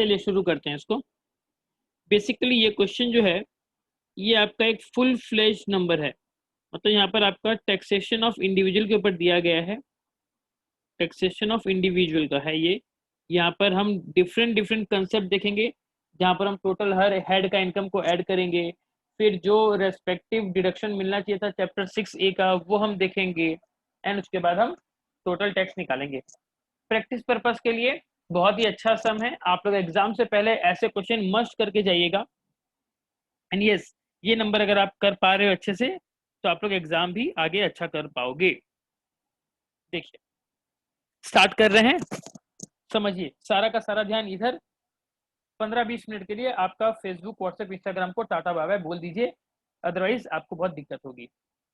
चलिए शुरू करते हैं इसको। बेसिकली ये क्वेश्चन जो है ये आपका एक फुल फ्लेज नंबर है, मतलब यहाँ पर आपका टैक्सेशन ऑफ इंडिविजुअल के ऊपर दिया गया है। टैक्सेशन ऑफ इंडिविजुअल का है ये। यहाँ पर हम डिफरेंट डिफरेंट कंसेप्ट देखेंगे, जहाँ पर हम टोटल हर हेड का इनकम को ऐड करेंगे, फिर जो रेस्पेक्टिव डिडक्शन मिलना चाहिए था चैप्टर 6A का वो हम देखेंगे, एंड उसके बाद हम टोटल टैक्स निकालेंगे। प्रैक्टिस पर्पस के लिए बहुत ही अच्छा सम है, आप लोग एग्जाम से पहले ऐसे क्वेश्चन मस्ट करके जाइएगा। एंड यस, ये नंबर अगर आप कर पा रहे हो अच्छे से तो आप लोग एग्जाम भी आगे अच्छा कर पाओगे। देखिए स्टार्ट कर रहे हैं, समझिए सारा का सारा ध्यान इधर। 15-20 मिनट के लिए आपका फेसबुक, व्हाट्सएप, इंस्टाग्राम को टाटा बाय बाय बोल दीजिए, अदरवाइज आपको बहुत दिक्कत होगी।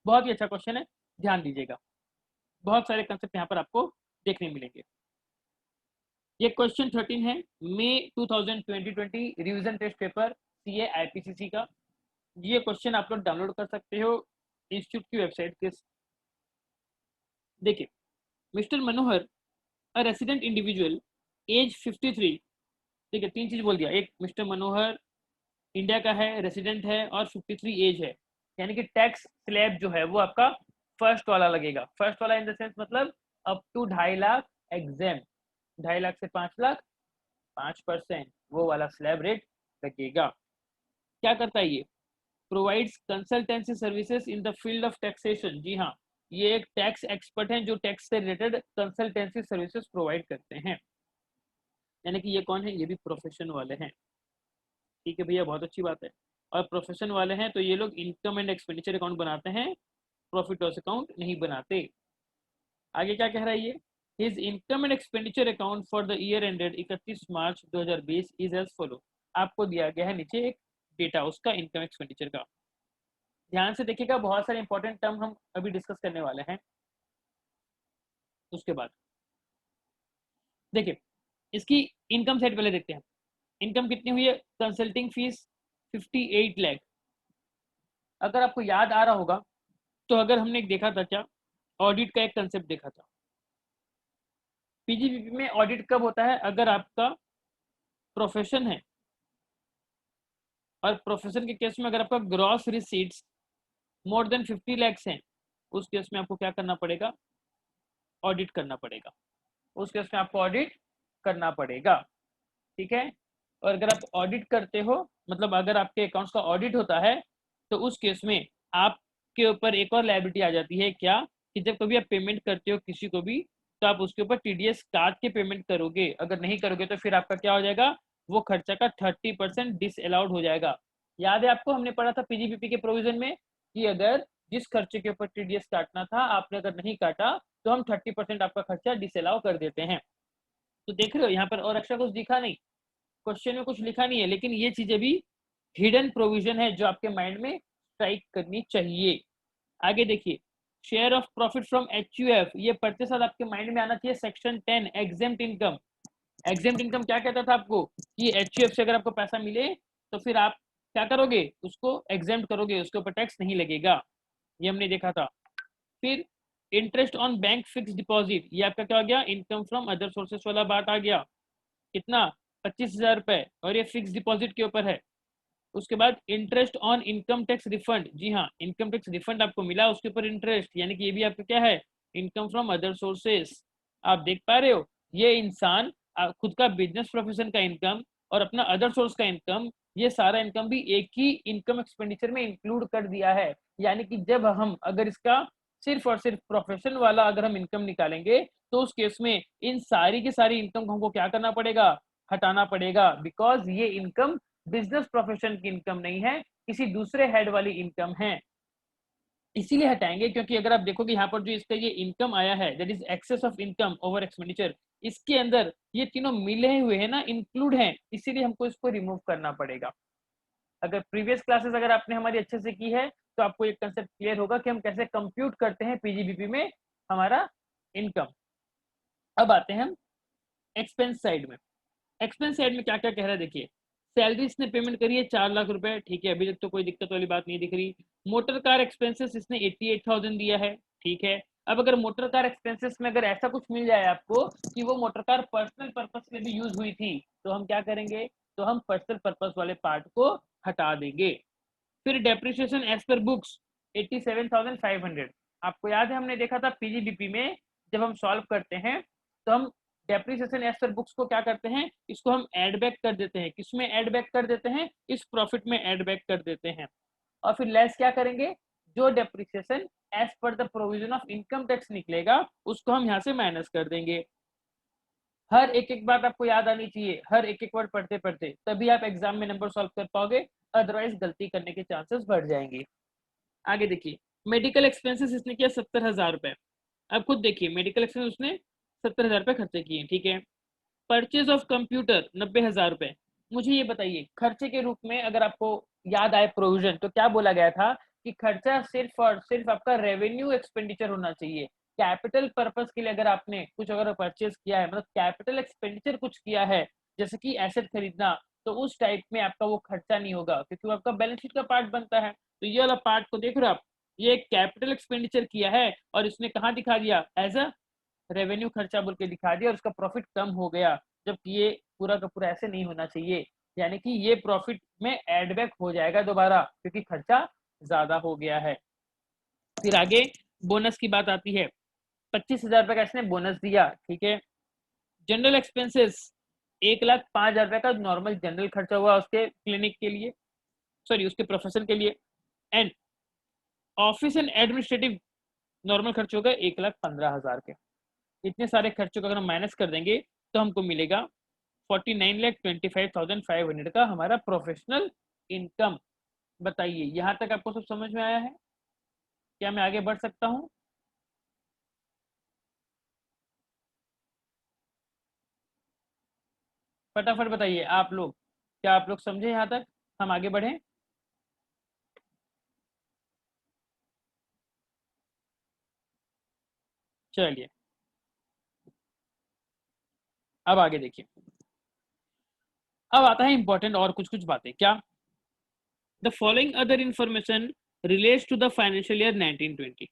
बहुत ही अच्छा क्वेश्चन है, ध्यान दीजिएगा। बहुत सारे कंसेप्ट यहाँ पर आपको देखने मिलेंगे। ये क्वेश्चन 13 है, May 2020 revision test paper CA IPCC का। ये क्वेश्चन आप लोग डाउनलोड कर सकते हो इंस्टीट्यूट की वेबसाइट के। देखिए, mister Manohar a resident individual age 53। देखिए तीन चीज बोल दिया, एक मिस्टर मनोहर इंडिया का है, रेसिडेंट है और 53 एज है, यानी कि टैक्स स्लैब जो है वो आपका फर्स्ट वाला लगेगा। फर्स्ट वाला इन द सेंस मतलब up to 2.5 lakh exam, 2.5 lakh से 5 लाख 5%, वो वाला स्लैब रेट लगेगा। क्या करता है ये? Provides consultancy services in the field of taxation. जी हाँ, ये एक टैक्स एक्सपर्ट हैं जो टैक्स से रिलेटेड कंसल्टेंसी सर्विसेज प्रोवाइड करते हैं। यानी कि ये कौन है? ये भी प्रोफेशन वाले हैं। ठीक है भैया, बहुत अच्छी बात है। और प्रोफेशन वाले हैं तो ये लोग इनकम एंड एक्सपेंडिचर अकाउंट बनाते हैं, प्रॉफिट लॉस अकाउंट नहीं बनाते। आगे क्या कह रहा है ये? His income and expenditure account for the year ended 31 March 2020 is as follow. आपको दिया गया है नीचे एक डेटा उसका इनकम एक्सपेंडिचर का। ध्यान से देखिएगा, बहुत सारे इंपॉर्टेंट टर्म हम अभी डिस्कस करने वाले हैं। उसके बाद देखिए इसकी इनकम साइड पहले देखते हैं। इनकम कितनी हुई है? Consulting fees 58 lakh. अगर आपको याद आ रहा होगा तो अगर हमने एक देखा था क्या, ऑडिट का एक कंसेप्ट देखा था। पीजीबीपी में ऑडिट कब होता है? अगर आपका प्रोफेशन है, और प्रोफेशन के केस में अगर आपका gross receipts more than 50 lakhs हैं, उस केस में आपको क्या करना पड़ेगा? ऑडिट करना पड़ेगा। उस केस में आपको ऑडिट करना पड़ेगा, ठीक है। और अगर आप ऑडिट करते हो, मतलब अगर आपके अकाउंट्स का ऑडिट होता है, तो उस केस में आपके ऊपर एक और लायबिलिटी आ जाती है। क्या? कि जब कभी आप पेमेंट करते हो किसी को भी, तो आप उसके ऊपर TDS काट के पेमेंट करोगे। अगर नहीं करोगे तो फिर आपका क्या हो जाएगा? वो खर्चा का 30% डिसअलाउड हो जाएगा। याद है आपको, हमने पढ़ा था पीजीबीपी के प्रोविजन में कि अगर जिस खर्चे के ऊपर TDS काटना था आपने अगर नहीं काटा तो हम 30% आपका खर्चा डिसअलाउ कर देते हैं। तो देख रहे हो यहाँ पर और एक्स्ट्रा कुछ दिखा नहीं, क्वेश्चन में कुछ लिखा नहीं है, लेकिन ये चीजें भी हिडन प्रोविजन है जो आपके माइंड में स्ट्राइक करनी चाहिए। आगे देखिए, share of profit from HUF, ये पढ़ते साथ आपके माइंड में आना चाहिए। Section 10 exempt income. Exempt income क्या कहता था आपको? कि HUF से अगर आपको पैसा मिले तो फिर आप क्या करोगे? उसको एग्जेम्प्ट करोगे, उसके ऊपर टैक्स नहीं लगेगा। ये हमने देखा था। फिर interest on bank fix deposit, ये आपका क्या हो गया? इनकम फ्रॉम अदर सोर्सेस वाला बात आ गया। कितना? 25,000 रुपए, और ये फिक्स डिपॉजिट के ऊपर है। उसके बाद interest on income tax refund. जी हाँ, इनकम टैक्स रिफंड आपको मिला, उसके ऊपर इंटरेस्ट, यानी कि ये भी आपका क्या है? Income from other sources. आप देख पा रहे हो, ये इंसान खुद का बिजनेस प्रोफेशन का इनकम और अपना अदर सोर्स का इनकम, ये सारा इनकम भी एक ही इनकम एक्सपेंडिचर में इंक्लूड कर दिया है। यानी कि जब हम अगर इसका सिर्फ और सिर्फ प्रोफेशन वाला अगर हम इनकम निकालेंगे तो उस केस में इन सारी की सारी इनकम को हमको क्या करना पड़ेगा? हटाना पड़ेगा, बिकॉज ये इनकम बिजनेस प्रोफेशन की इनकम नहीं है, किसी दूसरे हेड वाली इनकम है, इसीलिए हटाएंगे। क्योंकि अगर आप देखोगे यहाँ पर जो इसका ये इनकम आया है, that is excess of income over expenditure, इसके अंदर ये तीनों मिले हुए हैं ना, इंक्लूड हैं, इसीलिए हमको इसको रिमूव करना पड़ेगा। अगर प्रीवियस क्लासेस अगर आपने हमारी अच्छे से की है तो आपको एक कंसेप्ट क्लियर होगा कि हम कैसे कंप्यूट करते हैं पीजीबीपी में हमारा इनकम। अब आते हैं हम एक्सपेंस साइड में। एक्सपेंस साइड में क्या क्या कह रहा है देखिए। सैलरी इसने पेमेंट करी है 4 लाख रुपए, ठीक है, अभी तक तो कोई दिक्कत वाली बात नहीं दिख रही। मोटर कार एक्सपेंसेस इसने 88,000 दिया है, ठीक है। अब अगर मोटर कार एक्सपेंसेस में अगर ऐसा कुछ मिल जाए आपको कि वो मोटर कार पर्सनल पर्पस में भी यूज हुई थी, तो हम क्या करेंगे, तो हम पर्सनल पर्पस वाले पार्ट को हटा देंगे। फिर डेप्रिसिएशन एज पर बुक्स 87,500, आपको याद है हमने देखा था पीजीडीपी में जब हम सॉल्व करते हैं तो हम डेप्रिसिएशन एज पर बुक्स को क्या करते हैं, इसको हम ऐड बैक कर देते हैं। किसमें ऐड बैक कर देते हैं, इस प्रॉफिट में ऐड बैक कर देते हैं। और फिर लेस क्या करेंगे, जो depreciation as per the provision of income tax निकलेगा उसको हम यहाँ से माइनस कर देंगे। हर एक एक बात आपको याद आनी चाहिए, हर एक एक वर्ड पढ़ते पढ़ते, तभी आप एग्जाम में नंबर सॉल्व कर पाओगे, अदरवाइज गलती करने के चांसेस बढ़ जाएंगे। आगे देखिए, मेडिकल एक्सपेंसेस इसने किया 70,000 रुपए। अब खुद देखिए मेडिकल एक्सपेंस उसने 70,000 रुपए खर्चे किए, ठीक है। परचेज ऑफ कंप्यूटर 90,000 रुपए। मुझे ये बताइए खर्चे के रूप में अगर आपको याद आए प्रोविजन, तो क्या बोला गया था कि खर्चा सिर्फ और सिर्फ आपका रेवेन्यू एक्सपेंडिचर होना चाहिए। कैपिटल पर्पस के लिए अगर आपने कुछ अगर परचेज किया है, मतलब कैपिटल एक्सपेंडिचर कुछ किया है, जैसे कि एसेट खरीदना, तो उस टाइप में आपका वो खर्चा नहीं होगा, क्योंकि वो आपका बैलेंस शीट का पार्ट बनता है। तो ये वाला पार्ट को देख रहे हो आप, ये कैपिटल एक्सपेंडिचर किया है और इसने कहाँ दिखा दिया, एज अ रेवेन्यू खर्चा बोल के दिखा दिया और उसका प्रॉफिट कम हो गया, जबकि ये पूरा का पूरा ऐसे नहीं होना चाहिए। यानी कि ये प्रॉफिट में एड बैक हो जाएगा दोबारा, क्योंकि खर्चा ज्यादा हो गया है। फिर आगे बोनस की बात आती है, 25,000 रुपए का इसने बोनस दिया, ठीक है। जनरल एक्सपेंसेस 1,05,000 रुपए का नॉर्मल जनरल खर्चा हुआ उसके क्लिनिक के लिए, सॉरी उसके प्रोफेशन के लिए। And office and administrative normal खर्च होगा 1,15,000 के। इतने सारे खर्चों का अगर हम माइनस कर देंगे तो हमको मिलेगा 49,25,500 का हमारा प्रोफेशनल इनकम। बताइए यहाँ तक आपको सब समझ में आया है, क्या मैं आगे बढ़ सकता हूँ? फटाफट बताइए आप लोग, क्या आप लोग समझे यहाँ तक, हम आगे बढ़े? चलिए अब आगे देखिए, अब आता है इंपॉर्टेंट और कुछ कुछ बातें। क्या, the following other information relates to the financial year 1920।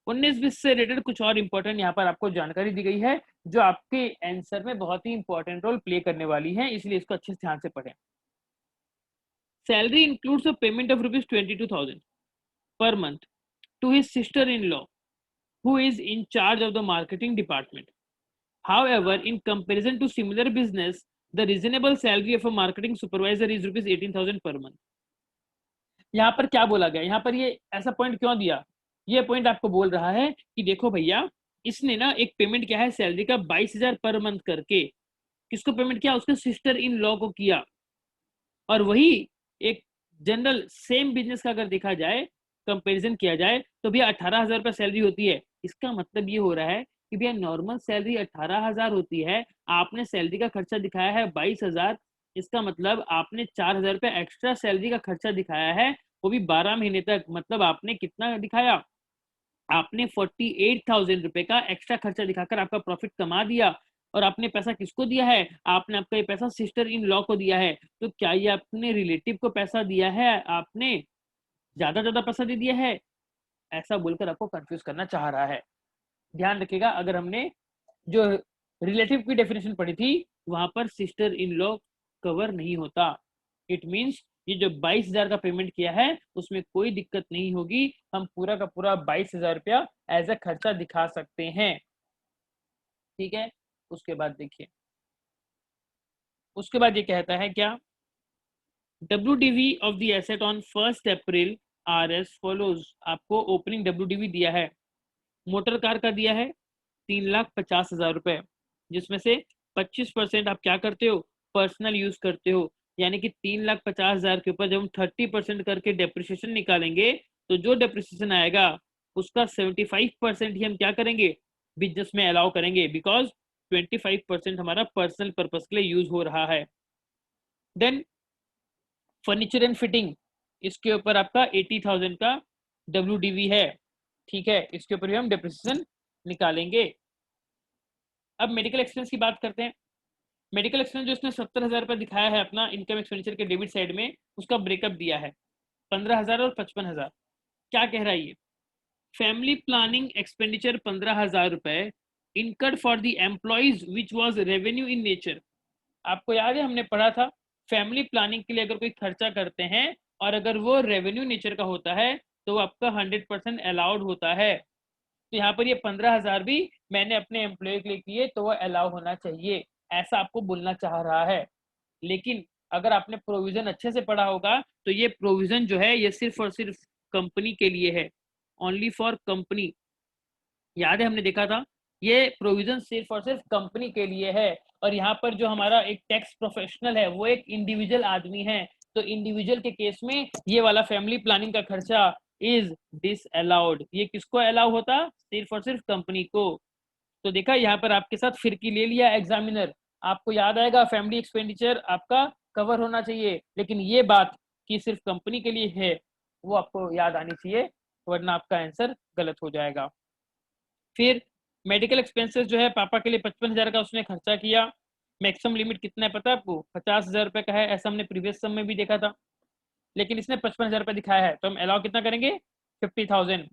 19-20 से रिलेटेड कुछ और इंपॉर्टेंट यहाँ पर आपको जानकारी दी गई है, जो आपके आंसर में बहुत ही इंपॉर्टेंट रोल प्ले करने वाली है, इसलिए इसको अच्छे से ध्यान से पढ़ें। Salary includes a payment of ₹22,000 per month to his sister-in-law, who is in charge of the marketing department. However, in comparison to similar business, the reasonable salary of a marketing supervisor is ₹18,000 per month. यहाँ पर क्या बोला गया, यहाँ पर ये ऐसा point क्यों दिया, ये पॉइंट आपको बोल रहा है कि देखो भैया, इसने ना एक पेमेंट किया है सैलरी का 22,000 पर मंथ करके, किसको पेमेंट किया, उसके सिस्टर इन लॉ को किया। और वही एक जनरल सेम बिजनेस का अगर देखा जाए, कंपैरिजन किया जाए, तो भैया 18,000 रुपये सैलरी होती है। इसका मतलब ये हो रहा है कि भैया नॉर्मल सैलरी 18,000 होती है, आपने सैलरी का खर्चा दिखाया है 22,000, इसका मतलब आपने 4,000 रुपये एक्स्ट्रा सैलरी का खर्चा दिखाया है, वो भी 12 महीने तक। मतलब आपने कितना दिखाया, आपने 48,000 रुपए का एक्स्ट्रा खर्चा दिखाकर आपका प्रॉफिट कमा दिया। और आपने पैसा किसको दिया है, आपने आपका ये पैसा सिस्टर इन लॉ को दिया है। तो क्या ये अपने रिलेटिव को पैसा दिया है, आपने ज्यादा पैसा दे दिया है, ऐसा बोलकर आपको कंफ्यूज करना चाह रहा है। ध्यान रखिएगा, अगर हमने जो रिलेटिव की डेफिनेशन पढ़ी थी वहां पर सिस्टर इन लॉ कवर नहीं होता। इट मीन्स ये जो 22,000 का पेमेंट किया है उसमें कोई दिक्कत नहीं होगी, हम पूरा का पूरा 22,000 रुपया एज ए खर्चा दिखा सकते हैं, ठीक है। उसके बाद देखिए, उसके बाद ये कहता है क्या, WDV of the asset on 1 April R S follows. आपको ओपनिंग WDV दिया है, मोटर कार का दिया है 3,50,000 रुपए, जिसमें से 25% आप क्या करते हो, पर्सनल यूज करते हो। यानी कि 3,50,000 के ऊपर जब हम 30% करके डेप्रिसिएशन निकालेंगे, तो जो डेप्रिसिएशन आएगा उसका 75% ही हम क्या करेंगे, बिजनेस में अलाउ करेंगे, बिकॉज 25% हमारा पर्सनल पर्पस के लिए यूज हो रहा है। देन फर्नीचर एंड फिटिंग, इसके ऊपर आपका 80,000 का WDV है, ठीक है। इसके ऊपर भी हम डेप्रिसिएशन निकालेंगे। अब मेडिकल एक्सपेंस की बात करते हैं। मेडिकल एक्सपेंस जो इसने 70,000 रुपये दिखाया है अपना इनकम एक्सपेंडिचर के डेबिट साइड में, उसका ब्रेकअप दिया है 15,000 और 55,000। क्या कह रहा है ये, फैमिली प्लानिंग एक्सपेंडिचर 15,000 रुपए incurred for the employees which was revenue in nature. आपको याद है हमने पढ़ा था फैमिली प्लानिंग के लिए अगर कोई खर्चा करते हैं और अगर वो रेवेन्यू नेचर का होता है तो आपका 100% अलाउड होता है। तो यहाँ पर ये 15,000 भी मैंने अपने एम्प्लॉय के लिए किए तो वो अलाउ होना चाहिए, ऐसा आपको बोलना चाह रहा है। लेकिन अगर आपने प्रोविजन अच्छे से पढ़ा होगा तो ये प्रोविजन जो है ये सिर्फ और सिर्फ कंपनी के लिए है, ओनली फॉर कंपनी। याद है हमने देखा था ये प्रोविजन सिर्फ और सिर्फ कंपनी के लिए है। और यहाँ पर जो हमारा एक टैक्स प्रोफेशनल है वो एक इंडिविजुअल आदमी है, तो इंडिविजुअल के केस में ये वाला फैमिली प्लानिंग का खर्चा इज डिसअलाउड। ये किसको अलाउ होता? सिर्फ और सिर्फ कंपनी को। तो देखा यहाँ पर आपके साथ फिरकी ले लिया एग्जामिनर। आपको याद आएगा फैमिली एक्सपेंडिचर आपका कवर होना चाहिए, लेकिन ये बात कि सिर्फ कंपनी के लिए है वो आपको याद आनी चाहिए, वरना आपका आंसर गलत हो जाएगा। फिर मेडिकल एक्सपेंसेस जो है पापा के लिए 55,000 का उसने खर्चा किया। मैक्सिमम लिमिट कितना है पता है आपको? 50,000 रुपए का है, ऐसा हमने प्रीवियस सम में भी देखा था, लेकिन इसने 55,000 रुपए दिखाया है तो हम अलाउ कितना करेंगे? 50,000।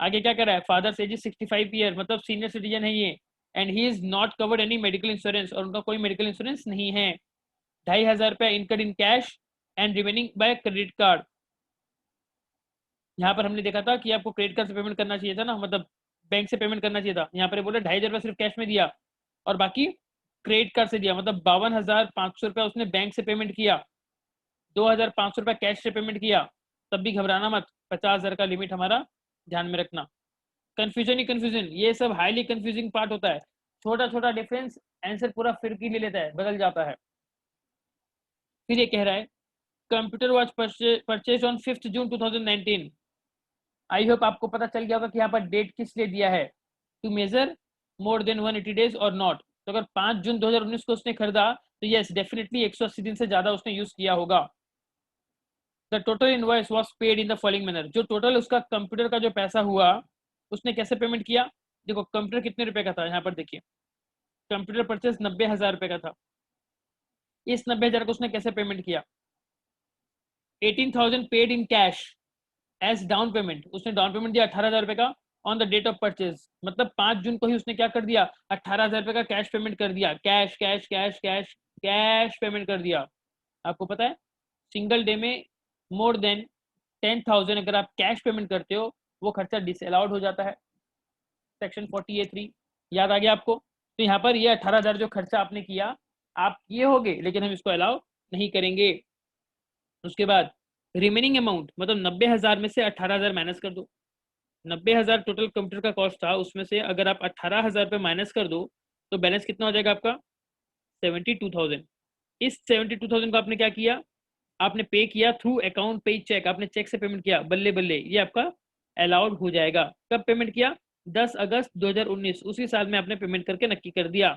आगे क्या कर रहा है? फादर एज 65 ईयर, मतलब सीनियर सिटीजन है ये, and he is not covered any medical insurance, और उनका कोई मेडिकल इंश्योरेंस नहीं है। 2,500 रुपया incurred in cash and remaining by credit card. यहाँ पर हमने देखा था कि आपको क्रेडिट कार्ड से पेमेंट करना चाहिए था ना, मतलब बैंक से पेमेंट करना चाहिए था। यहाँ पर बोले 2,500 रुपया सिर्फ कैश में दिया और बाकी क्रेडिट कार्ड से दिया, मतलब 52,500 रुपया उसने बैंक से पेमेंट किया, 2,500 रुपया कैश से पेमेंट किया। तब भी घबराना मत, 50,000 का लिमिट हमारा ध्यान में रखना। कंफ्यूजन ही कंफ्यूजन, ये सब हाईली कंफ्यूजिंग पार्ट होता है। छोटा छोटा डिफरेंस आंसर पूरा फिरकी ले लेता है, बदल जाता है। फिर ये कह रहा है computer watch purchase on 5 June 2019। I hope आपको पता चल गया होगा कि यहाँ पर डेट किस लिए दिया है, to measure more than 180 days और नॉट। तो अगर 5 जून 2019 को उसने खरीदा तो यस डेफिनेटली 180 दिन से ज्यादा उसने यूज किया होगा। The total invoice was paid in the following manner. जो टोटल उसका कंप्यूटर का जो पैसा हुआ उसने कैसे पेमेंट किया? देखो कंप्यूटर कितने रुपए का था, यहाँ पर देखिए कंप्यूटर परचेज 90,000 रुपए का था। इस 90,000 को उसने कैसे पेमेंट किया? 18,000 paid in cash as down payment. उसने डाउन पेमेंट दिया 18,000 रुपए का on the date of purchase, मतलब 5 जून को ही उसने क्या कर दिया? 18,000 रुपए का कैश पेमेंट कर दिया। Cash cash cash cash cash payment कर दिया। आपको पता है सिंगल डे में मोर देन 10,000 अगर आप कैश पेमेंट करते हो वो खर्चा डिसअलाउड हो जाता है, सेक्शन 40A3। याद आ गया आपको? तो यहाँ पर ये 18,000 जो खर्चा आपने किया आप किए होगे, लेकिन हम इसको अलाउ नहीं करेंगे। उसके बाद रिमेनिंग अमाउंट, मतलब 90,000 में से 18,000 माइनस कर दो। 90,000 टोटल कंप्यूटर का कॉस्ट था, उसमें से अगर आप 18,000 रुपये माइनस कर दो तो बैलेंस कितना हो जाएगा आपका? 72,000। इस 72,000 को आपने क्या किया? आपने पे किया थ्रू अकाउंट पे चेक, आपने चेक से पेमेंट किया। बल्ले बल्ले ये आपका अलाउड हो जाएगा। कब पेमेंट किया? 10 अगस्त 2019, उसी साल में आपने पेमेंट करके नक्की कर दिया।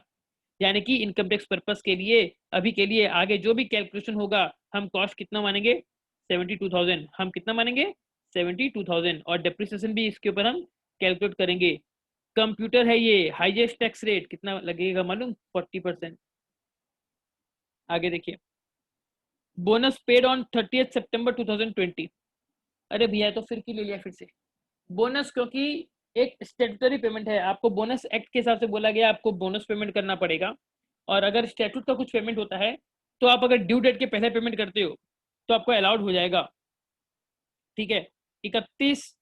यानी कि इनकम टैक्स पर्पस के लिए अभी के लिए आगे जो भी कैलकुलेशन होगा हम कॉस्ट कितना मानेंगे? 72,000। हम कितना मानेंगे? 72,000। और डेप्रिसिएशन भी इसके ऊपर हम कैलकुलेट करेंगे। कंप्यूटर है ये, हाईएस्ट टैक्स रेट कितना लगेगा मालूम? 40%। आगे देखिए बोनस पेड ऑन 30 सितंबर 2020। अरे भैया तो फिर की ले लिया फिर से बोनस, क्योंकि एक स्टेटूटरी पेमेंट है, आपको बोनस एक्ट के हिसाब से बोला गया आपको बोनस पेमेंट करना पड़ेगा। और अगर स्टैट्यूट का कुछ पेमेंट होता है तो आप अगर ड्यू डेट के पहले पेमेंट करते हो तो आपको अलाउड हो जाएगा। ठीक है, 31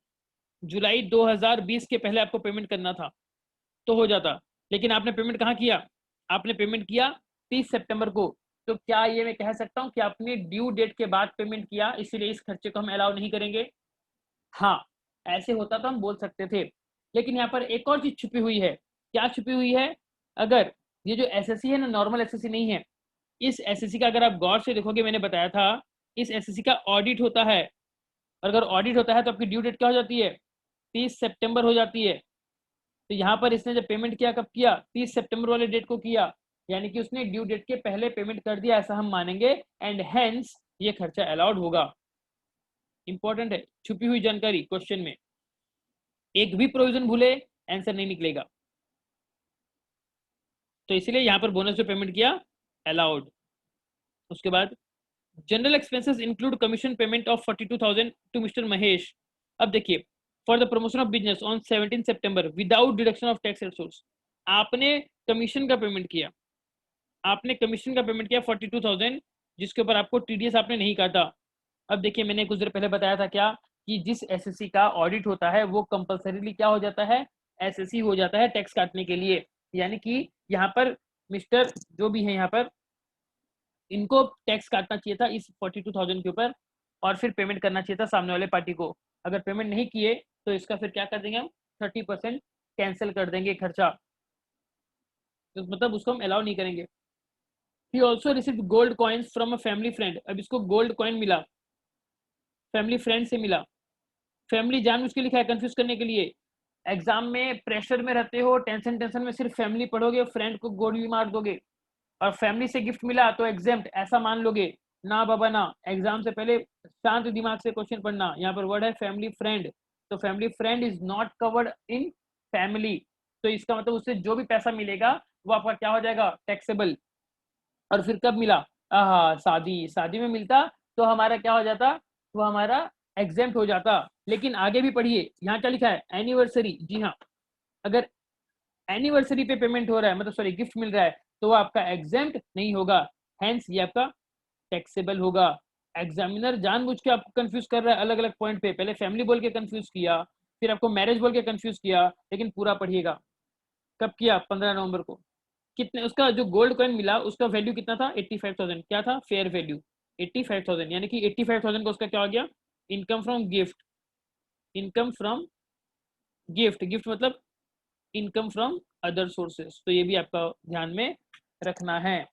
जुलाई 2020 के पहले आपको पेमेंट करना था तो हो जाता, लेकिन आपने पेमेंट कहाँ किया? आपने पेमेंट किया 30 सितंबर को। तो क्या ये मैं कह सकता हूँ कि आपने ड्यू डेट के बाद पेमेंट किया, इसीलिए इस खर्चे को हम अलाउ नहीं करेंगे? हाँ, ऐसे होता तो हम बोल सकते थे। लेकिन यहाँ पर एक और चीज छुपी हुई है। क्या छुपी हुई है? अगर ये जो एसएससी है ना, नॉर्मल एसएससी नहीं है, इस एसएससी का अगर आप गौर से देखोगे, मैंने बताया था इस एसएससी का ऑडिट होता है। और अगर ऑडिट होता है तो आपकी ड्यू डेट क्या हो जाती है? 30 सितंबर हो जाती है। तो यहाँ पर इसने जब पेमेंट किया कब किया? 30 सितंबर वाले डेट को किया, यानी कि उसने ड्यू डेट के पहले पेमेंट कर दिया, ऐसा हम मानेंगे, एंड हेंस ये खर्चा अलाउड होगा। इंपॉर्टेंट है छुपी हुई जानकारी क्वेश्चन में, एक भी प्रोविजन भूले आंसर नहीं निकलेगा। तो इसलिए यहां पर बोनस जो पेमेंट किया अलाउड। उसके बाद general expenses include commission payment of 42,000 to mister Mahesh. अब देखिए for the promotion of business on 17 सितंबर without deduction of tax resource. आपने कमीशन का पेमेंट किया, आपने कमीशन का पेमेंट किया 42,000, जिसके ऊपर आपको टीडीएस आपने नहीं काटा। अब देखिए मैंने कुछ देर पहले बताया था क्या कि जिस एसएससी का ऑडिट होता है वो कंपलसरीली क्या हो जाता है, एसएससी हो जाता है टैक्स काटने के लिए। यानी कि यहाँ पर मिस्टर जो भी है यहाँ पर इनको टैक्स काटना चाहिए था इस 42,000 के ऊपर और फिर पेमेंट करना चाहिए था सामने वाले पार्टी को। अगर पेमेंट नहीं किए तो इसका फिर क्या कर देंगे हम, 30% कैंसिल कर देंगे खर्चा, तो मतलब उसको हम अलाउ नहीं करेंगे। He also receive gold coins from a family friend. अब इसको गोल्ड कॉइन मिला, फैमिली फ्रेंड से मिला। फैमिली जानबूझ के लिखा है कंफ्यूज करने के लिए। एग्जाम में प्रेशर में रहते हो, टेंशन टेंशन में सिर्फ फैमिली पढ़ोगे, फ्रेंड को गोल्ड भी मार दोगे। और फैमिली से गिफ्ट मिला तो एग्जेम्प्ट ऐसा मान लोगे। ना बाबा ना, एग्जाम से पहले शांत दिमाग से क्वेश्चन पढ़ना। यहाँ पर वर्ड है फैमिली फ्रेंड, तो family friend is not covered in family, तो इसका मतलब उससे जो भी पैसा मिलेगा वो आपका क्या हो जाएगा, टैक्सेबल। और फिर कब मिला, शादी, शादी में मिलता तो हमारा क्या हो जाता, वो हमारा एग्जेम्प्ट हो जाता। लेकिन आगे भी पढ़िए, यहाँ क्या लिखा है, एनिवर्सरी। जी हाँ, अगर एनिवर्सरी पे पेमेंट हो रहा है, मतलब सॉरी गिफ्ट मिल रहा है, तो वो आपका एग्जेम्प्ट नहीं होगा, हेंस ये आपका टैक्सेबल होगा। एग्जामिनर जानबूझ के आपको कंफ्यूज कर रहा है अलग अलग पॉइंट पे, पहले फैमिली बोल के कंफ्यूज किया, फिर आपको मैरिज बोल के कंफ्यूज किया, लेकिन पूरा पढ़िएगा। कब किया, 15 नवंबर को। कितने उसका जो गोल्ड कॉइन मिला उसका वैल्यू कितना था, 85,000। क्या था, फेयर वैल्यू 85,000, यानी कि 85,000 को उसका क्या हो गया, income from gift. Income from gift, gift मतलब इनकम फ्रॉम अदर सोर्सेस, तो ये भी आपका ध्यान में रखना है।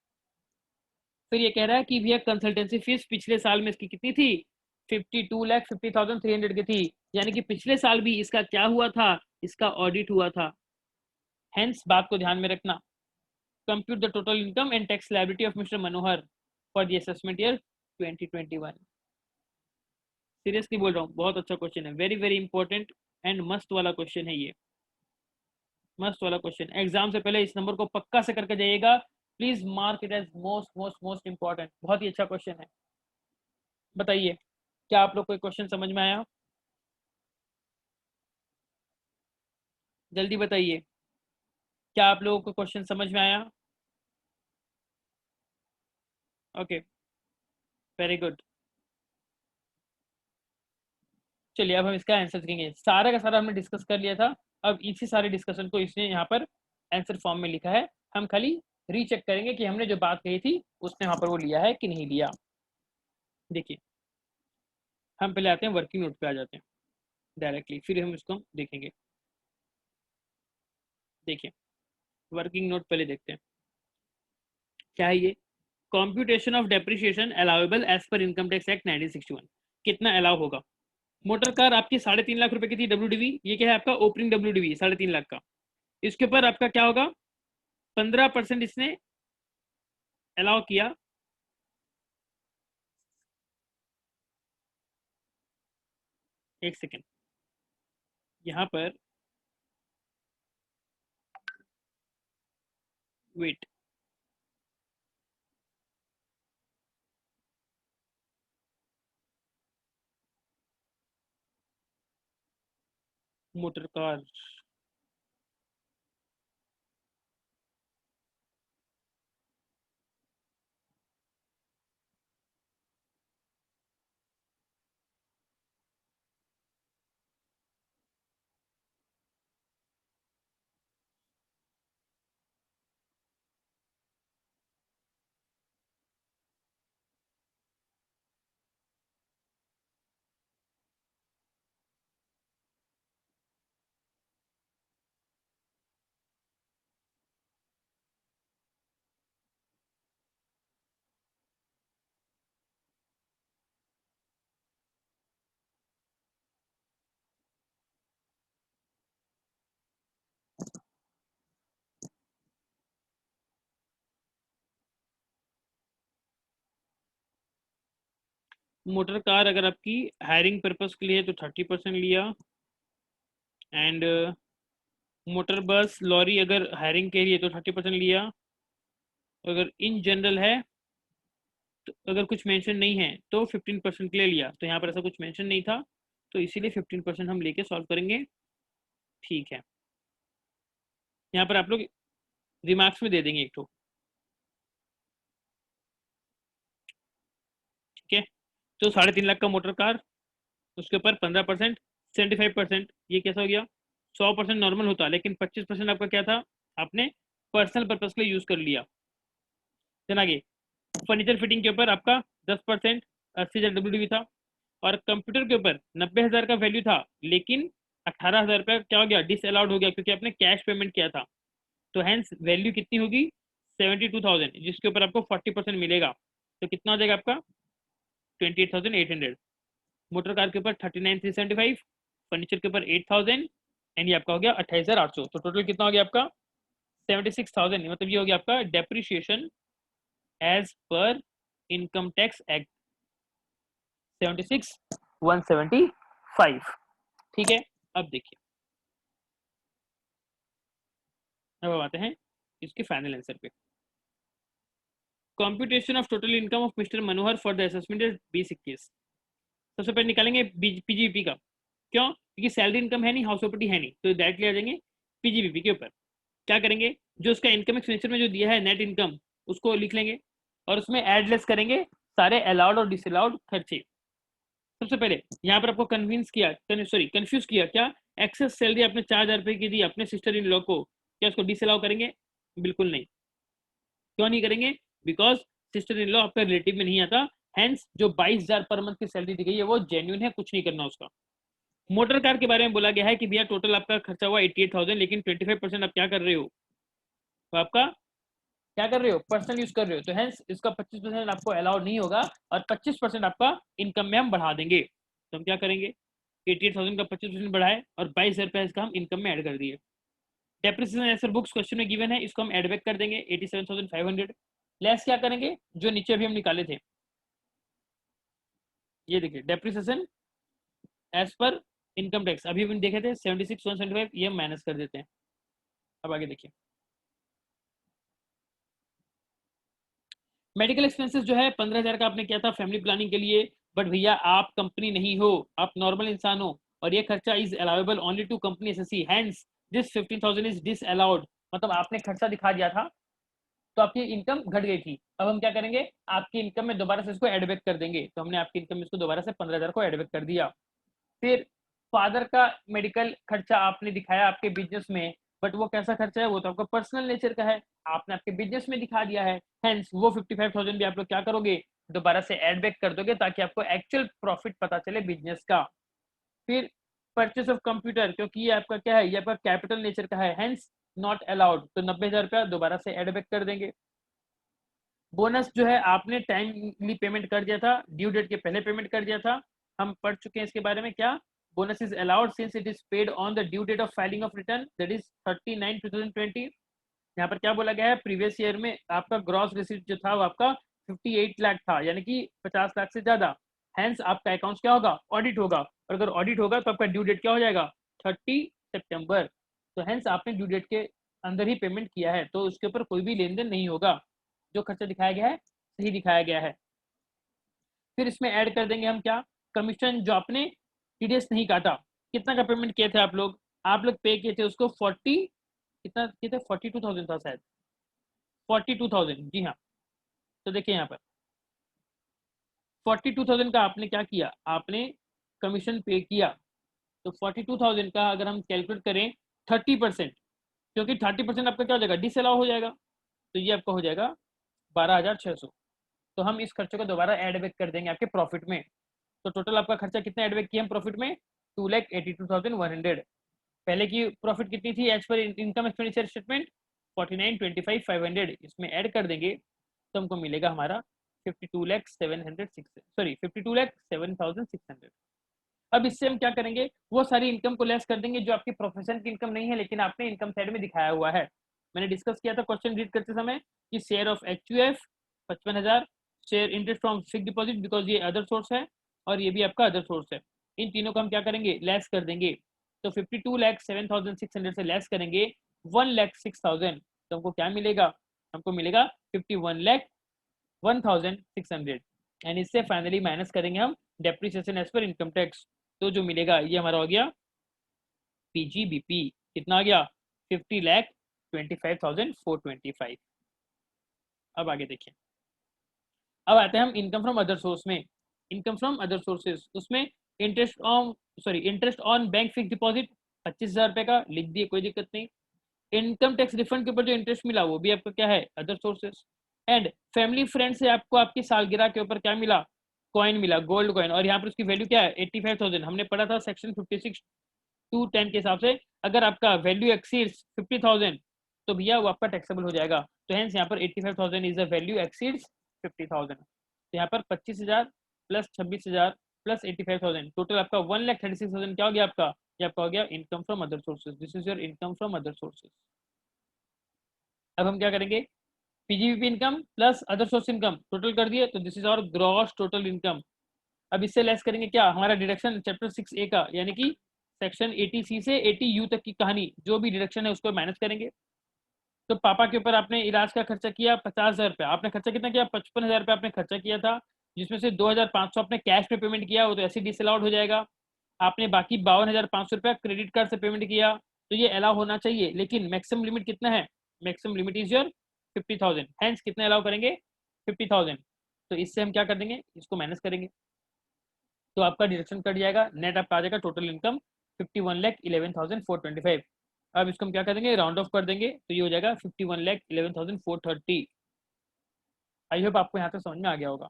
फिर ये कह रहा है कि भैया कंसल्टेंसी फीस पिछले साल में इसकी कितनी थी, 52,50,300 की थी, यानी कि पिछले साल भी इसका क्या हुआ था, इसका ऑडिट हुआ था। हेंस बात को ध्यान में रखना। Compute the total income and tax liability of mister Manohar for the assessment year 2021। Seriously बोल रहा हूँ, बहुत अच्छा क्वेश्चन है, वेरी वेरी इंपॉर्टेंट एंड मस्त वाला क्वेश्चन है ये, मस्त वाला क्वेश्चन। एग्जाम से पहले इस नंबर को पक्का से करके जाइएगा, please mark it as most most most important, बहुत ही अच्छा क्वेश्चन है। बताइए क्या आप लोग को क्वेश्चन समझ में आया, जल्दी बताइए, क्या आप लोगों को क्वेश्चन समझ में आया। Okay, very good. चलिए अब हम इसका आंसर देखेंगे। सारा का सारा हमने डिस्कस कर लिया था, अब इसी सारे डिस्कशन को इसने यहाँ पर आंसर फॉर्म में लिखा है। हम खाली रीचेक करेंगे कि हमने जो बात कही थी उसने वहाँ पर वो लिया है कि नहीं लिया। देखिए हम पहले आते हैं वर्किंग नोट पे आ जाते हैं डायरेक्टली, फिर हम इसको देखेंगे। देखिए वर्किंग नोट पहले देखते हैं क्या है ये। Computation of depreciation allowable as per income tax act 1961, कितना अलाउ होगा। मोटर कार आपकी 3.5 लाख रुपए की थी डब्ल्यूडीवी, ये क्या है आपका ओपनिंग डब्ल्यूडीवी 3.5 लाख का, इसके ऊपर आपका क्या होगा, 15% इसने अलाउ किया। एक सेकेंड, यहाँ पर wait, motor car, motor car अगर आपकी हायरिंग पर्पस के लिए तो 30% लिया, एंड मोटर बस लॉरी अगर हायरिंग के लिए तो 30% लिया। अगर इन जनरल है तो अगर कुछ मेंशन नहीं है तो 15% के लिए लिया, तो यहाँ पर ऐसा कुछ मेंशन नहीं था, तो इसीलिए 15% हम लेके सॉल्व करेंगे। ठीक है, यहाँ पर आप लोग रिमार्क्स में दे देंगे एक तो। ठीक है, तो 3.5 लाख का मोटर कार, उसके ऊपर 15%, 75%, ये कैसा हो गया? 100% नॉर्मल होता, लेकिन 25% आपका क्या था, आपने पर्सनल पर्पज के लिए यूज कर लिया। देन आगे फर्नीचर फिटिंग के ऊपर आपका 10% 80,000 WDV था, और कंप्यूटर के ऊपर 90,000 का वैल्यू था, लेकिन 18,000 रुपया क्या हो गया, डिस अलाउड हो गया, क्योंकि आपने कैश पेमेंट किया था। तो हैंस वैल्यू कितनी होगी, 72,000, जिसके ऊपर आपको 40% मिलेगा। तो कितना हो जाएगा आपका, 28,800। मोटर कार के ऊपर 39,375, फर्नीचर के ऊपर 8,000, एंड ये आपका हो गया 28,800। तो टोटल कितना हो गया आपका, 76,000। मतलब ये हो गया आपका depreciation as per income tax act 76,175। ठीक है, अब देखिए, अब आते हैं इसके फाइनल आंसर पे। Computation of total income of mister Manohar for the assessment 2021। सबसे पहले निकालेंगे पीजीबीपी का। क्यों? क्योंकि सैलरी इनकम है नहीं, हाउस प्रॉपर्टी है नहीं, तो डायरेक्टली आ जाएंगे पीजीबीपी के ऊपर। क्या करेंगे, जो उसका इनकम एक्सपेंडिचर में जो दिया है नेट इनकम, उसको लिख लेंगे, और उसमें एड लेस करेंगे सारे अलाउड और डिसअलाउड खर्चे। सबसे पहले यहाँ पर आपको कन्विंस किया, सॉरी कंफ्यूज किया, क्या एक्सेस सैलरी आपने 4,000 रुपए की दी अपने सिस्टर इन लॉ को, क्या उसको डिसअलाउ करेंगे? बिल्कुल नहीं। क्यों नहीं करेंगे? बिकॉज सिस्टर इन लॉ आपका रिलेटिव में नहीं आता। हेंस जो 22,000 पर मंथ की सैलरी दी गई है वो जेन्युइन है, कुछ नहीं करना उसका। मोटर कार के बारे में बोला गया है कि भैया टोटल आपका खर्चा हुआ 88,000, लेकिन 25% आप क्या कर रहे हो, तो आपका क्या कर रहे हो, पर्सनल यूज कर रहे हो, तो हेंस इसका 25% आपको अलाउड नहीं होगा, और 25% आपका इनकम में हम बढ़ा देंगे। तो हम क्या करेंगे, 88,000 का 25% बढ़ाए और 22,000 रुपए इसका हम इनकम में ऐड कर दिए। Depreciation as per books question में गिवन है, इसको हम एड बैक कर देंगे 87,500। लेस क्या करेंगे, जो नीचे अभी हम निकाले थे, ये देखिए depreciation as per income tax अभी भी देखे थे 76,175, ये माइनस कर देते हैं। अब आगे देखिए, मेडिकल एक्सपेंसेस जो है 15,000 का आपने किया था फैमिली प्लानिंग के लिए, बट भैया आप कंपनी नहीं हो, आप नॉर्मल इंसान हो, और ये खर्चा is allowable only to company SSC, hence this 15,000 is disallowed. मतलब आपने खर्चा दिखा दिया था तो आपकी इनकम घट गई थी। अब हम क्या करेंगे, आपकी इनकम में दोबारा से इसको एड बैक कर देंगे। तो हमने आपकी इनकम में इसको दोबारा से 15,000 को एड बैक कर दिया। फिर फादर का मेडिकल खर्चा आपने दिखाया आपके बिजनेस में, बट वो कैसा खर्चा है, वो तो आपका पर्सनल नेचर का है, आपने आपके बिजनेस में दिखा दिया है, हेंस वो 55,000 भी आप लोग क्या करोगे, दोबारा से एड बैक कर दोगे, ताकि आपको एक्चुअल प्रॉफिट पता चले बिजनेस का। फिर परचेस ऑफ कंप्यूटर, क्योंकि ये आपका क्या है, ये आपका कैपिटल नेचर का है, हेंस नॉट अलाउड, तो 90,000 रुपया दोबारा से एड बैक कर देंगे। बोनस जो है आपने टाइमली पेमेंट कर दिया था, ड्यू डेट के पहले पेमेंट कर दिया था, हम पढ़ चुके हैं इसके बारे में। क्या bonus is allowed since it is paid on the due date of filing of return, that is 39/2020। यहाँ पर क्या बोला गया है, प्रीवियस ईयर में आपका ग्रॉस रिसीट जो था वो आपका 58 लाख था, यानी कि 50 लाख से ज्यादा। हेंस आपका अकाउंट क्या होगा, ऑडिट होगा, और अगर ऑडिट होगा तो आपका ड्यू डेट क्या हो जाएगा, 30 सितंबर। तो हेंस आपने ड्यू डेट के अंदर ही पेमेंट किया है, तो उसके ऊपर कोई भी लेन देन नहीं होगा, जो खर्चा दिखाया गया है सही दिखाया गया है। फिर इसमें ऐड कर देंगे हम क्या, कमीशन जो आपने टीडीएस नहीं काटा, कितना का पेमेंट किए थे आप लोग पे किए थे उसको 40, कितना किए थे, 42,000 था शायद, 42,000, जी हाँ। तो देखिए यहाँ पर 42,000 का आपने क्या किया, आपने कमीशन पे किया। तो 42,000 का अगर हम कैलकुलेट करें 30%, क्योंकि 30% आपका क्या हो जाएगा, डिसअलाउ हो जाएगा, तो ये आपका हो जाएगा 12,600। तो हम इस खर्चे को दोबारा एड बैक कर देंगे आपके प्रॉफिट में। तो टोटल आपका खर्चा कितना एड बैक किया हम प्रॉफिट में, 2,82,100। पहले की प्रॉफिट कितनी थी as per income expenditure statement, 49,25,500, इसमें ऐड कर देंगे तो हमको मिलेगा हमारा 52,07,600। अब इससे हम क्या करेंगे, वो सारी इनकम को लेस कर देंगे जो आपकी प्रोफेशन की इनकम नहीं है, लेकिन आपने इनकम साइड में दिखाया हुआ है। मैंने डिस्कस किया था क्वेश्चन रीड करते समय कि share of HUF 55,000, share interest from fix deposit, because ये अदर सोर्स है और ये भी आपका अदर सोर्स है, इन तीनों को हम क्या करेंगे, लेस कर देंगे। तो 52,07,600 से लेस करेंगे 1,06,000, तो हमको क्या मिलेगा, हमको मिलेगा 51,01,600, एंड इससे फाइनली माइनस करेंगे हम depreciation as per income tax. तो जो मिलेगा ये हमारा हो गया पीजीबीपी, कितना आ गया 50,25,425। अब आगे देखिए, अब आते हैं हम इनकम फ्रॉम अदर सोर्स में। इनकम फ्रॉम अदर सोर्सेज, उसमें interest on bank fix deposit 25,000 रुपए का लिख दिए, कोई दिक्कत नहीं। इनकम टैक्स रिफंड के ऊपर जो इंटरेस्ट मिला वो भी आपका क्या है, other sources. And family friend से आपको आपकी सालगिरह के ऊपर क्या मिला, कॉइन मिला, गोल्ड कॉइन, और यहाँ पर उसकी वैल्यू क्या है 85,000। हमने पढ़ा था सेक्शन 56(2)(10) के हिसाब से, अगर आपका वैल्यू एक्सीड्स 50,000 तो भैया वो आपका टैक्सेबल हो जाएगा। तो हेंस यहाँ पर 85,000 इज द वैल्यू एक्सीड्स 50,000। तो यहाँ पर 25,000 प्लस 26,000 प्लस 85,000, टोटल आपका 1,36,000 क्या हो गया आपका, ये आपका हो गया income from other sources. This is your income from other sources. अब हम क्या करेंगे, PGBP income plus other source income total कर दिए, तो this is our gross total income. अब इससे लेस करेंगे क्या, हमारा डिडक्शन चैप्टर 6A का, यानी कि सेक्शन 80C से 80U तक की कहानी, जो भी डिडक्शन है उसको मैनेज करेंगे। तो पापा के ऊपर आपने इलाज का खर्चा किया 50,000 रुपया, आपने खर्चा कितना किया 55,000 रुपया आपने खर्चा किया था, जिसमें से 2,500 आपने कैश में पेमेंट किया, वो तो ऐसे डिसअलाउड हो जाएगा। आपने बाकी 52,500 रुपया क्रेडिट कार्ड से पेमेंट किया, तो ये अलाउ होना चाहिए, लेकिन मैक्सिमम लिमिट कितना है, maximum limit is your 50,000। Hence कितना अलाउ करेंगे 50,000। तो इससे हम क्या कर देंगे, इसको माइनस करेंगे, तो आपका डिडक्शन कट जाएगा, नेट आपका आ जाएगा टोटल इनकम 51,11,425। अब इसको हम क्या करेंगे, राउंड ऑफ कर देंगे, तो ये हो जाएगा 51,11,430। आई होप आपको यहाँ तक समझ में आ गया होगा।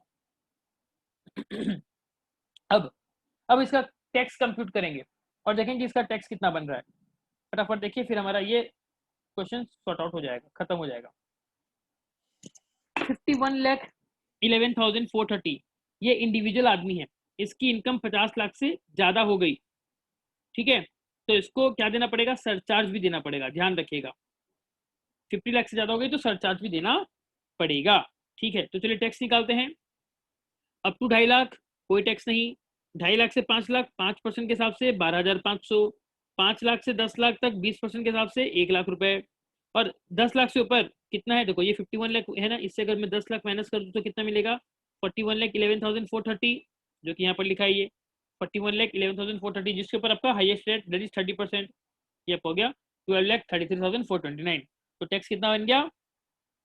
अब इसका टैक्स कंप्यूट करेंगे और देखेंगे इसका टैक्स कितना बन रहा है। फटाफट देखिए, फिर हमारा ये क्वेश्चन सॉर्ट आउट हो जाएगा, खत्म हो जाएगा। 51,11,430 ये इंडिविजुअल आदमी है, इसकी इनकम 50 लाख से ज्यादा हो गई, ठीक है, तो इसको क्या देना पड़ेगा, सरचार्ज भी देना पड़ेगा, ध्यान रखिएगा। 50 लाख से ज्यादा हो गई तो सरचार्ज भी देना पड़ेगा, ठीक है। तो चलिए टैक्स निकालते हैं। अप टू 2.5 लाख कोई टैक्स नहीं, 2.5 लाख से 5 लाख 5% के हिसाब से 12,500, 5 लाख से 10 लाख तक 20% के हिसाब से 1 लाख रुपए, और 10 लाख से ऊपर कितना है, देखो ये 51 लाख है ना, इससे अगर मैं 10 लाख माइनस कर दूं तो कितना मिलेगा 41,11,430, जो कि यहाँ पर लिखा है ये 41,11,430, जिसके ऊपर आपका हाईएस्ट रेट दैट इज 30%, ये हो गया 12,33,429। तो टैक्स कितना बन गया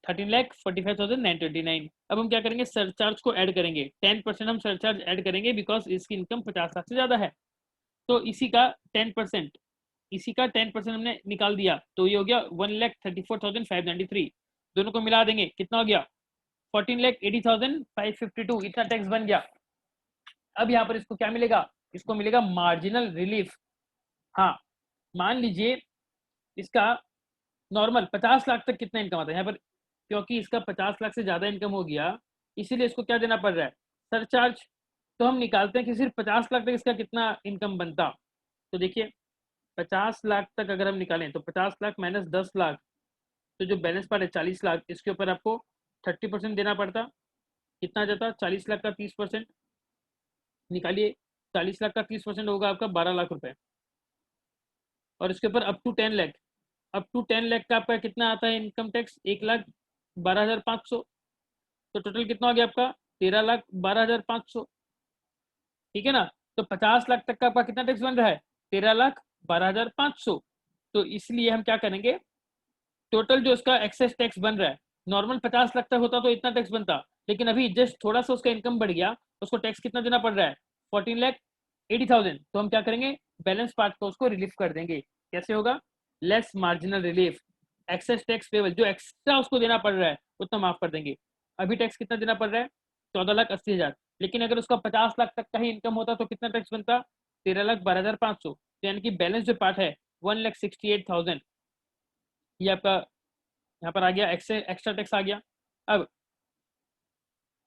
13,45,929। अब हम क्या करेंगे, सरचार्ज को ऐड करेंगे, 10% हम सरचार्ज ऐड करेंगे, बिकॉज इसकी इनकम 50 लाख से ज्यादा है, तो इसी का 10%, इसी का 10% हमने निकाल दिया, तो ये हो गया 1,34,593। दोनों को मिला देंगे, कितना हो गया 14,80,552, इतना टैक्स बन गया। अब यहाँ पर इसको क्या मिलेगा, इसको मिलेगा मार्जिनल रिलीफ। हाँ, मान लीजिए इसका नॉर्मल 50 लाख तक कितना इनकम आता है, यहाँ पर क्योंकि इसका 50 लाख से ज्यादा इनकम हो गया, इसीलिए इसको क्या देना पड़ रहा है, सरचार्ज। तो हम निकालते हैं कि सिर्फ 50 लाख तक इसका कितना इनकम बनता। तो देखिए 50 लाख तक अगर हम निकालें तो 50 लाख माइनस 10 लाख, तो जो बैलेंस पार्ट है 40 लाख, इसके ऊपर आपको 30% देना पड़ता, कितना जाता 40 लाख का 30%, निकालिए 40 लाख का 30% होगा आपका 12 लाख रुपए, और इसके ऊपर up to 10 lakh, up to 10 lakh का आपका कितना आता है इनकम टैक्स 1,12,500, तो टोटल कितना हो गया आपका 13,12,500, ठीक है ना। तो 50 लाख तक का आपका कितना टैक्स बन रहा है 13,12,500। तो इसलिए हम क्या करेंगे, टोटल जो उसका एक्सेस टैक्स बन रहा है, नॉर्मल 50 लाख तक होता तो इतना टैक्स बनता, लेकिन अभी जस्ट थोड़ा सा उसका इनकम बढ़ गया, उसको टैक्स कितना देना पड़ रहा है 14,80,000। तो हम क्या करेंगे, बैलेंस पार्ट को उसको रिलीफ कर देंगे। कैसे होगा, less marginal relief, excess tax payable, जो एक्स्ट्रा उसको देना पड़ रहा है उतना माफ कर देंगे। अभी टैक्स कितना देना पड़ रहा है 14,80,000, लेकिन अगर उसका 50 लाख तक का ही इनकम होता तो कितना टैक्स बनता 13,12,500, तो यानी कि बैलेंस जो पार्ट है 1,68,000, ये आपका यहाँ पर आ गया, एक्स्ट्रा टैक्स आ गया। अब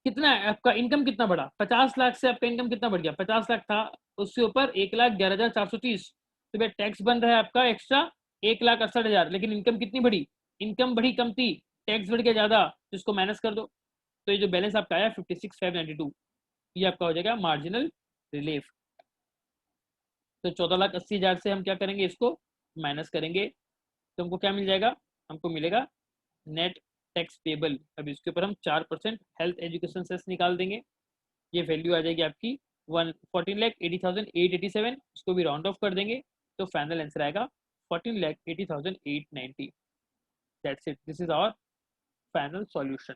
कितना है आपका इनकम कितना बढ़ा, 50 लाख से आपका इनकम कितना बढ़ गया, 50 लाख था उसके ऊपर 1,11,430, तो भाई टैक्स बन रहा है आपका एक्स्ट्रा 1,68,000, लेकिन इनकम कितनी बढ़ी, इनकम बढ़ी कम थी, टैक्स बढ़ गया ज्यादा, तो इसको माइनस कर दो, तो ये जो बैलेंस आपका आया 56,592, ये आपका हो जाएगा मार्जिनल रिलीफ। तो 14,80,000 से हम क्या करेंगे, इसको माइनस करेंगे, तो हमको क्या मिल जाएगा, हमको मिलेगा नेट टैक्स पेबल। अब इसके ऊपर हम 4% हेल्थ एजुकेशन सेस निकाल देंगे, ये वैल्यू आ जाएगी आपकी 14,80,887, इसको भी राउंड ऑफ कर देंगे तो फाइनल आंसर आएगा 14,80,890। That's it, this is our final solution.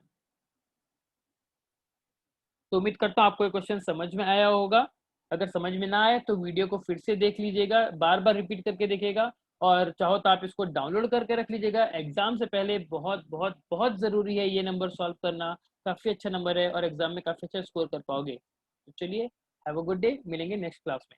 तो उम्मीद करता हूँ आपको ये क्वेश्चन समझ में आया होगा। अगर समझ में ना आए तो वीडियो को फिर से देख लीजिएगा, बार बार रिपीट करके देखिएगा, और चाहो तो आप इसको डाउनलोड करके रख लीजिएगा। एग्जाम से पहले बहुत बहुत बहुत ज़रूरी है ये नंबर सॉल्व करना। काफ़ी अच्छा नंबर है और एग्जाम में काफ़ी अच्छा स्कोर कर पाओगे। तो चलिए, हैव अ गुड डे, मिलेंगे नेक्स्ट क्लास में।